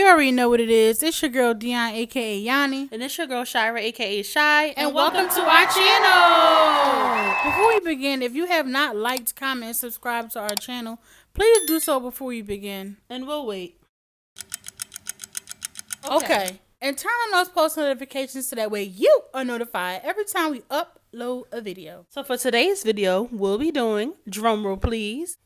already know what it is. It's your girl Dion, aka Yanni. And it's your girl Shira, aka Shy. And welcome to our channel. Before we begin, if you have not liked, comment, and subscribed to our channel, please do so before we begin. And we'll wait. Okay. And turn on those post notifications so that way you are notified every time we upload a video. So for today's video, we'll be doing, drumroll please,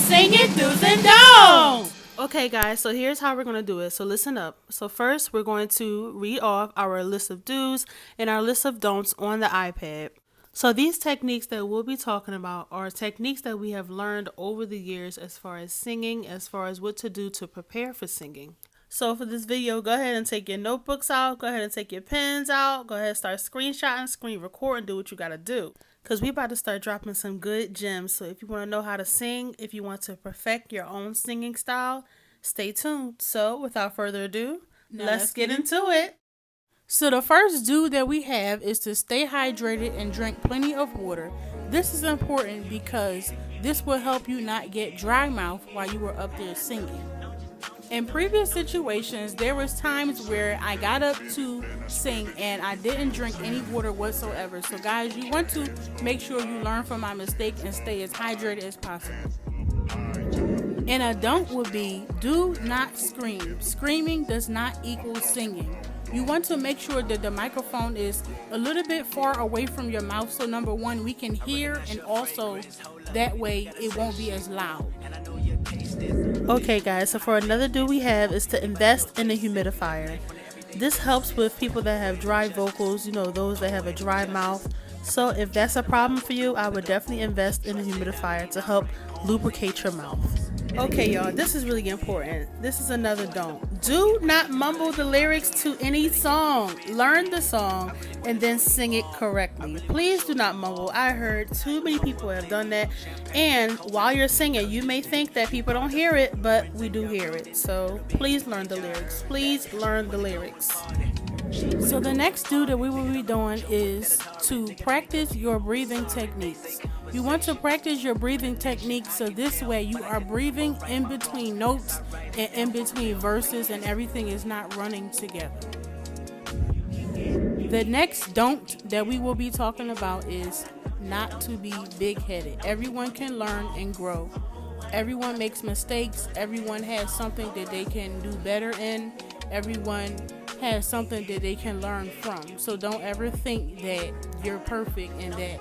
Singing do's and don'ts. Okay guys, so here's how we're going to do it. So listen up. So first we're going to read off our list of do's and our list of don'ts on the iPad. So these techniques that we'll be talking about are techniques that we have learned over the years as far as singing, as far as what to do to prepare for singing. So for this video, go ahead and take your notebooks out, go ahead and take your pens out, go ahead and start screenshotting, screen record, and do what you got to do. Because we about to start dropping some good gems. So if you want to know how to sing, if you want to perfect your own singing style, stay tuned. So without further ado, let's get into it. So the first do that we have is to stay hydrated and drink plenty of water. This is important because this will help you not get dry mouth while you were up there singing. In previous situations, there was times where I got up to sing and I didn't drink any water whatsoever. So guys, you want to make sure you learn from my mistake and stay as hydrated as possible. And a don't would be, do not scream. Screaming does not equal singing. You want to make sure that the microphone is a little bit far away from your mouth so number one, we can hear, and also that way it won't be as loud. Okay guys, so for another do we have is to invest in a humidifier. This helps with people that have dry vocals, you know, those that have a dry mouth. So if that's a problem for you, I would definitely invest in a humidifier to help lubricate your mouth. Okay y'all, this is really important. This is another don't. Do not mumble the lyrics to any song. Learn the song and then sing it correctly. Please do not mumble. I heard too many people have done that. And while you're singing, you may think that people don't hear it, but we do hear it. So please learn the lyrics. Please learn the lyrics. So the next do that we will be doing is to practice your breathing techniques. You want to practice your breathing techniques so this way you are breathing in between notes and in between verses and everything is not running together. The next don't that we will be talking about is not to be big-headed. Everyone can learn and grow. Everyone makes mistakes. Everyone has something that they can do better in. Everyone has something that they can learn from. So don't ever think that you're perfect and that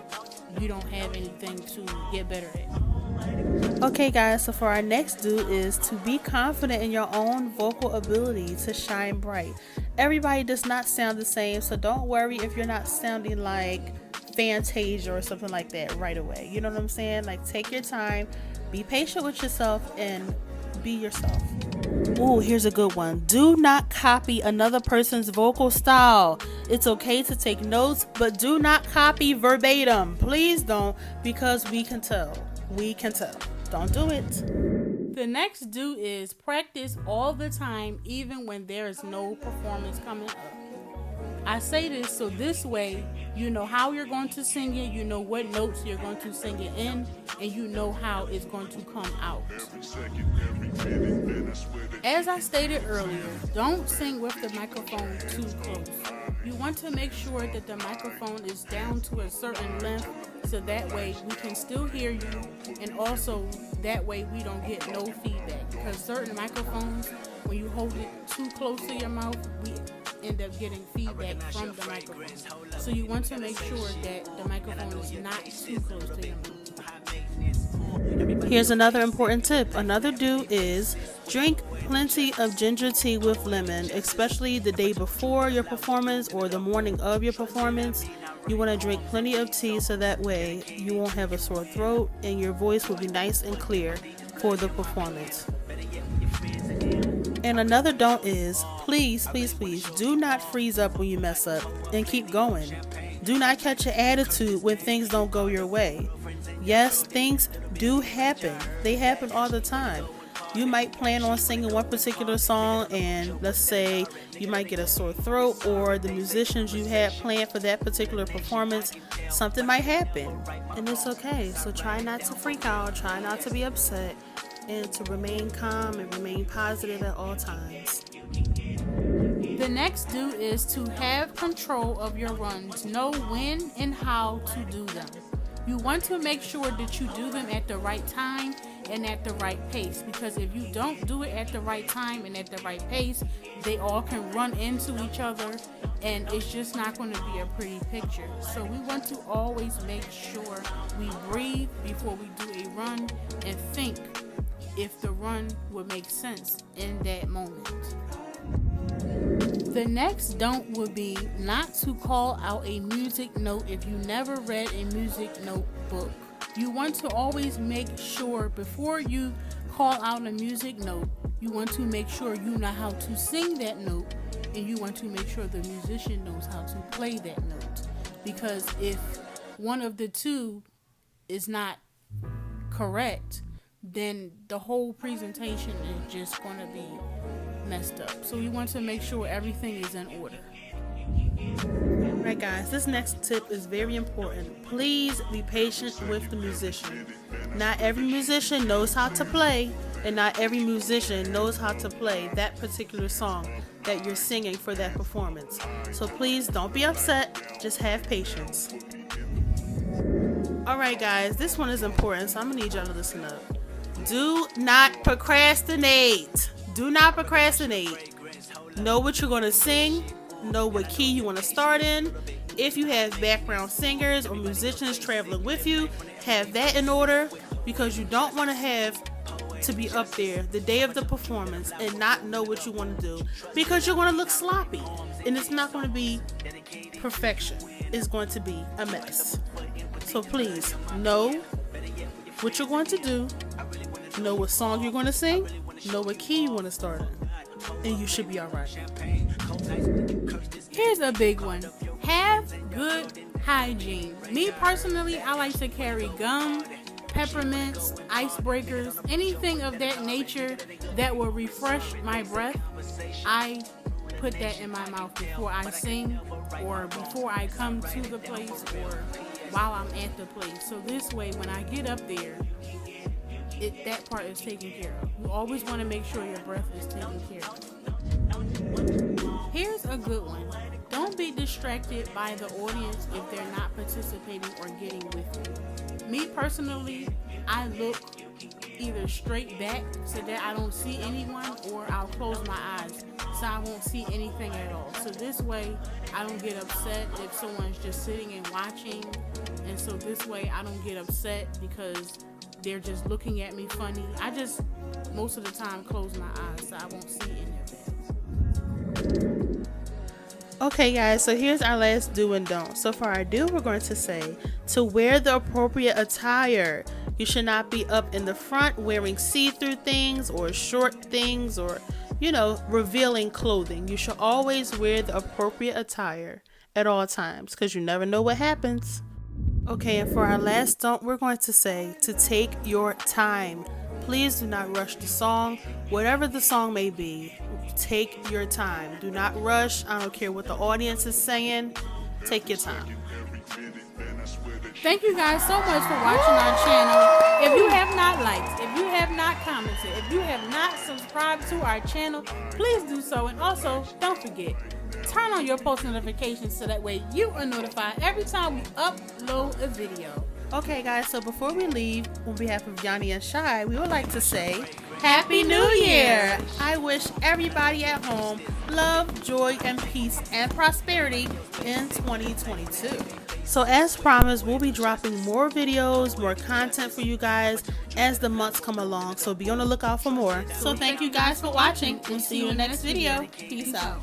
you don't have anything to get better at. Okay guys, so for our next do is to be confident in your own vocal ability to shine bright. Everybody does not sound the same, so don't worry if you're not sounding like Fantasia or something like that right away. You know what I'm saying? Like, take your time, be patient with yourself, and be yourself. Ooh, here's a good one. Do not copy another person's vocal style. It's okay to take notes, but do not copy verbatim. Please don't, because we can tell. We can tell. Don't do it. The next do is practice all the time, even when there is no performance coming up. I say this so this way you know how you're going to sing it, you know what notes you're going to sing it in, and you know how it's going to come out. As I stated earlier, don't sing with the microphone too close. You want to make sure that the microphone is down to a certain length so that way we can still hear you, and also that way we don't get no feedback, because certain microphones, when you hold it too close to your mouth, we end up getting feedback from the microphone. So you want to make sure that the microphone is not too close to your mouth. Here's another important tip. Another do is drink plenty of ginger tea with lemon, especially the day before your performance or the morning of your performance. You want to drink plenty of tea so that way you won't have a sore throat and your voice will be nice and clear for the performance. And another don't is, please do not freeze up when you mess up and keep going. Do not catch an attitude when things don't go your way. Yes, things do happen. They happen all the time. You might plan on singing one particular song and let's say you might get a sore throat, or the musicians you had planned for that particular performance, something might happen. And it's okay. So try not to freak out, try not to be upset. and to remain calm and remain positive at all times. The next do is to have control of your runs. Know when and how to do them. You want to make sure that you do them at the right time and at the right pace, because if you don't do it at the right time and at the right pace, they all can run into each other and it's just not going to be a pretty picture. So we want to always make sure we breathe before we do a run and think if the run would make sense in that moment. The next don't would be not to call out a music note if you never read a music note book. You want to always make sure before you call out a music note, you want to make sure you know how to sing that note, and you want to make sure the musician knows how to play that note. Because if one of the two is not correct, then the whole presentation is just going to be messed up. So we want to make sure everything is in order. Alright guys, this next tip is very important. Please be patient with the musician. Not every musician knows how to play, and not every musician knows how to play that particular song that you're singing for that performance. So please don't be upset, just have patience. Alright guys, this one is important, so I'm gonna need y'all to listen up. Do not procrastinate. Do not procrastinate. Know what you're going to sing. Know what key you want to start in. If you have background singers or musicians traveling with you, have that in order, because you don't want to have to be up there the day of the performance and not know what you want to do, because you're going to look sloppy and it's not going to be perfection. It's going to be a mess. So please know what you're going to do. Know what song you're going to sing. Know what key you want to start in, and you should be alright. Here's a big one. Have good hygiene. Me personally, I like to carry gum, peppermints, icebreakers, anything of that nature that will refresh my breath. I put that in my mouth before I sing, or before I come to the place, or while I'm at the place. So this way, when I get up there, that part is taken care of. You always want to make sure your breath is taken care of. Here's a good one. Don't be distracted by the audience if they're not participating or getting with you. Me personally, I look either straight back so that I don't see anyone, or I'll close my eyes so I won't see anything at all. So this way I don't get upset if someone's just sitting and watching, and so this way I don't get upset because they're just looking at me funny. I just most of the time close my eyes so I won't see any of that. Okay guys, so here's our last do and don't. So for our do, we're going to say to wear the appropriate attire. You should not be up in the front wearing see-through things or short things or, revealing clothing. You should always wear the appropriate attire at all times, because you never know what happens. Okay, and for our last don't, we're going to say to take your time. Please do not rush the song, whatever the song may be. Take your time. Do not rush. I don't care what the audience is saying. Take your time. Thank you guys so much for watching our channel. If you have not liked, if you have not commented, if you have not subscribed to our channel, please do so. And also, don't forget, turn on your post notifications so that way you are notified every time we upload a video. Okay guys, so before we leave, on behalf of Yanni and Shy, we would like to say Happy New Year! I wish everybody at home love, joy, and peace and prosperity in 2022. So as promised, we'll be dropping more videos, more content for you guys as the months come along, so be on the lookout for more. So thank you guys for watching, and see you in the next video. Peace out.